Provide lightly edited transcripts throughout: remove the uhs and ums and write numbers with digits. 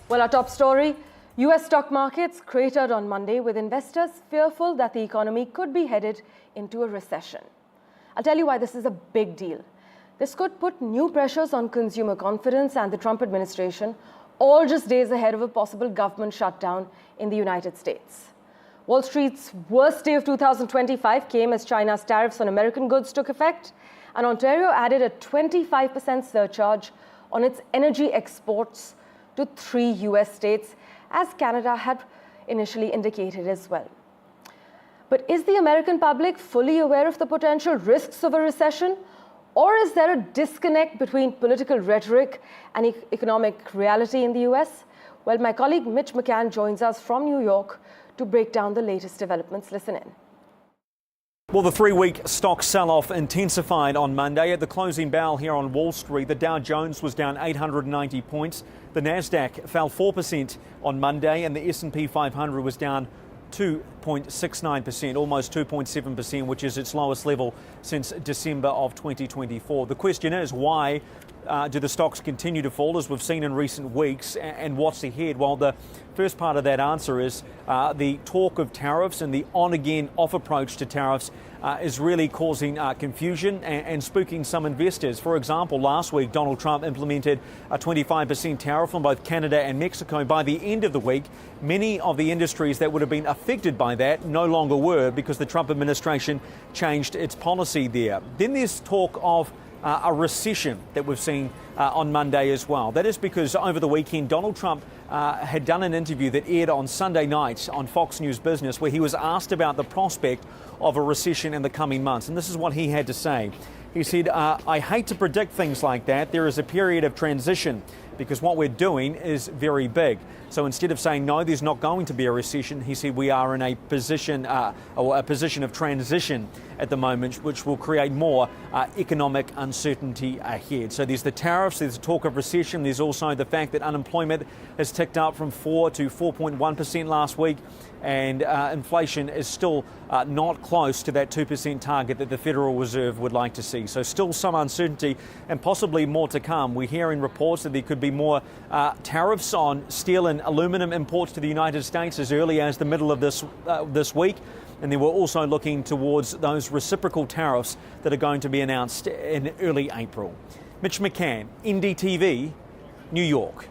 Well, our top story, US stock markets cratered on Monday with investors fearful that the economy could be headed into a recession. I'll tell you why this is a big deal. This could put new pressures on consumer confidence and the Trump administration, all just days ahead of a possible government shutdown in the United States. Wall Street's worst day of 2025 came as China's tariffs on American goods took effect, and Ontario added a 25% surcharge on its energy exports to 3 US states, as Canada had initially indicated as well. But is the American public fully aware of the potential risks of a recession? Or is there a disconnect between political rhetoric and economic reality in the US? Well, my colleague Mitch McCann joins us from New York to break down the latest developments. Listen in. Well, the three-week stock sell-off intensified on Monday. At the closing bell here on Wall Street, the Dow Jones was down 890 points. The Nasdaq fell 4% on Monday, and the S&P 500 was down 2.69%, almost 2.7%, which is its lowest level since December of 2024. The question is, why do the stocks continue to fall, as we've seen in recent weeks, and what's ahead? Well, the first part of that answer is the talk of tariffs and the on-again, off approach to tariffs is really causing confusion and spooking some investors. For example, last week, Donald Trump implemented a 25% tariff on both Canada and Mexico. By the end of the week, many of the industries that would have been affected by that no longer were, because the Trump administration changed its policy there. Then there's talk of a recession that we've seen on Monday as well. That is because over the weekend, Donald Trump had done an interview that aired on Sunday night on Fox News Business, where he was asked about the prospect of a recession in the coming months. And this is what he had to say. He said, I hate to predict things like that. There is a period of transition because what we're doing is very big. So instead of saying, no, there's not going to be a recession, he said we are in a position of transition at the moment, which will create more economic uncertainty ahead. So there's the tariffs, there's the talk of recession, there's also the fact that unemployment has ticked up from 4 to 4.1% last week, and inflation is still not close to that 2% target that the Federal Reserve would like to see. So still some uncertainty and possibly more to come. We're hearing reports that there could be more tariffs on steel and aluminum imports to the United States as early as the middle of this week. And then we're also looking towards those reciprocal tariffs that are going to be announced in early April. Mitch McCann, NDTV, New York.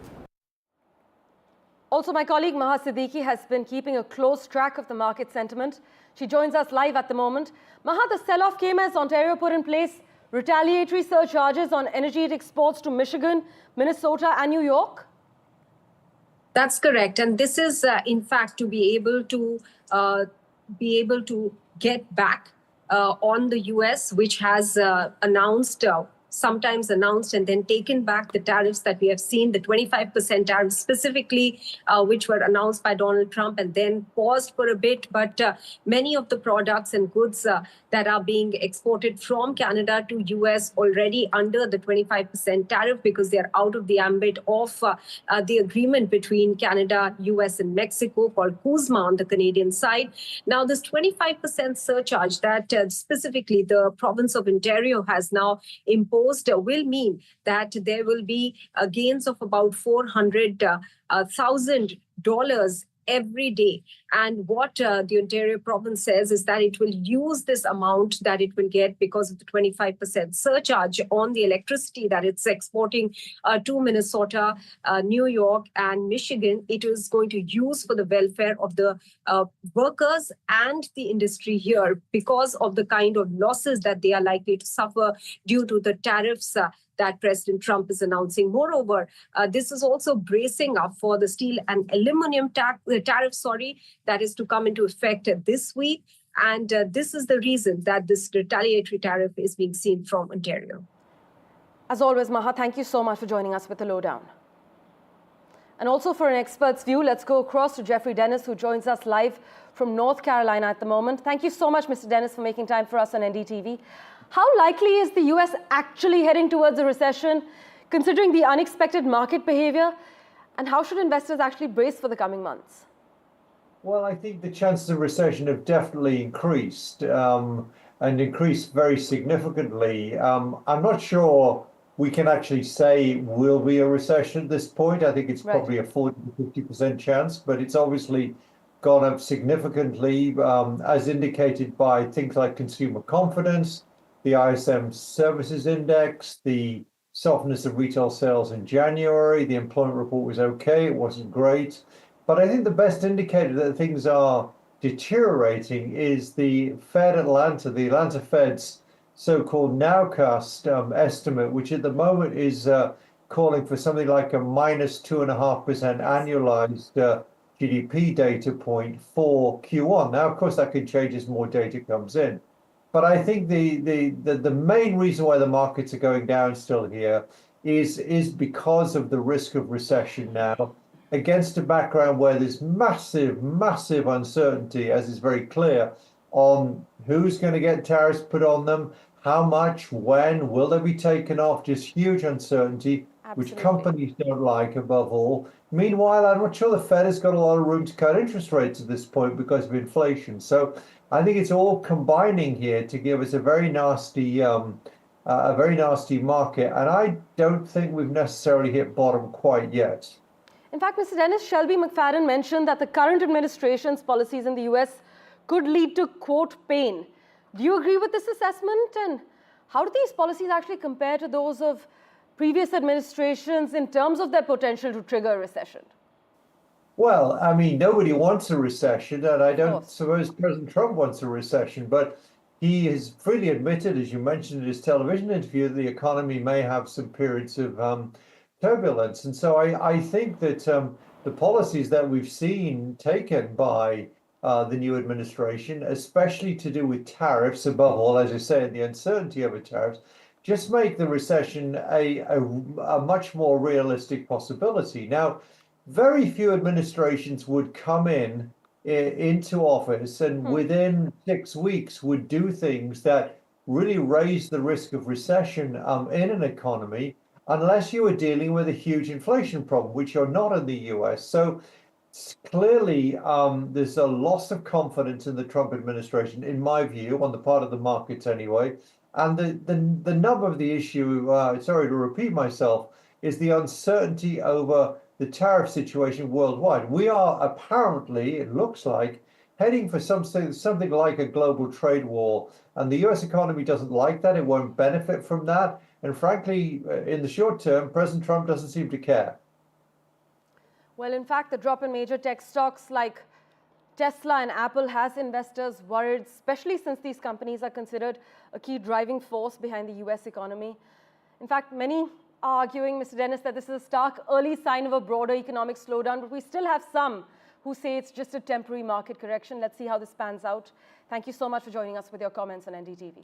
Also, my colleague Maha Siddiqui has been keeping a close track of the market sentiment. She joins us live at the moment. Maha, the sell-off came as Ontario put in place retaliatory surcharges on energy exports to Michigan, Minnesota and New York? That's correct. And this is, in fact, to be able to get back on the US, which has sometimes announced and then taken back the tariffs that we have seen, the 25% tariffs specifically, which were announced by Donald Trump and then paused for a bit. But many of the products and goods that are being exported from Canada to US already under the 25% tariff, because they are out of the ambit of the agreement between Canada, US and Mexico called CUSMA on the Canadian side. Now, this 25% surcharge that specifically the province of Ontario has now imposed will mean that there will be gains of about $400,000 every day. And what the Ontario province says is that it will use this amount that it will get because of the 25% surcharge on the electricity that it's exporting to Minnesota, New York and Michigan. It is going to use for the welfare of the workers and the industry here because of the kind of losses that they are likely to suffer due to the tariffs that President Trump is announcing. Moreover, this is also bracing up for the steel and aluminum tariff, that is to come into effect this week. And this is the reason that this retaliatory tariff is being seen from Ontario. As always, Maha, thank you so much for joining us with the lowdown. And also for an expert's view, let's go across to Jeffrey Dennis, who joins us live from North Carolina at the moment. Thank you so much, Mr. Dennis, for making time for us on NDTV. How likely is the US actually heading towards a recession, considering the unexpected market behavior? And how should investors actually brace for the coming months? Well, I think the chances of recession have definitely increased and increased very significantly. I'm not sure we can actually say will be a recession at this point. I think it's Right. probably a 40 to 50% chance, but it's obviously gone up significantly, as indicated by things like consumer confidence, the ISM Services Index, the softness of retail sales in January. The employment report was okay, it wasn't great. But I think the best indicator that things are deteriorating is the the Atlanta Fed's so-called nowcast estimate, which at the moment is calling for something like a minus 2.5% annualized GDP data point for Q1. Now, of course, that could change as more data comes in. But I think the main reason why the markets are going down still here is because of the risk of recession now, against a background where there's massive uncertainty, as is very clear, on who's going to get tariffs put on them, how much, when, will they be taken off? Just huge uncertainty, which Absolutely. companies don't like above all. Meanwhile, I'm not sure the Fed has got a lot of room to cut interest rates at this point because of inflation. So I think it's all combining here to give us a very nasty market. And I don't think we've necessarily hit bottom quite yet. In fact, Mr. Dennis, Shelby McFadden mentioned that the current administration's policies in the US could lead to, quote, pain. Do you agree with this assessment? And how do these policies actually compare to those of previous administrations in terms of their potential to trigger a recession? Well, I mean, nobody wants a recession, and I don't course. suppose President Trump wants a recession, but he has freely admitted, as you mentioned in his television interview, that the economy may have some periods of turbulence. And so I think that the policies that we've seen taken by the new administration, especially to do with tariffs, above all, as I say, the uncertainty over tariffs, just make the recession a much more realistic possibility. Now, very few administrations would come into office and within 6 weeks would do things that really raise the risk of recession in an economy, unless you were dealing with a huge inflation problem, which you're not in the US. So clearly, there's a loss of confidence in the Trump administration, in my view, on the part of the markets anyway. And the nub of the issue, sorry to repeat myself, is the uncertainty over the tariff situation worldwide. We are apparently, it looks like, heading for something like a global trade war. And the US economy doesn't like that. It won't benefit from that. And frankly, in the short term, President Trump doesn't seem to care. Well, in fact, the drop in major tech stocks like Tesla and Apple has investors worried, especially since these companies are considered a key driving force behind the US economy. In fact, many are arguing, Mr. Dennis, that this is a stark early sign of a broader economic slowdown, but we still have some who say it's just a temporary market correction. Let's see how this pans out. Thank you so much for joining us with your comments on NDTV.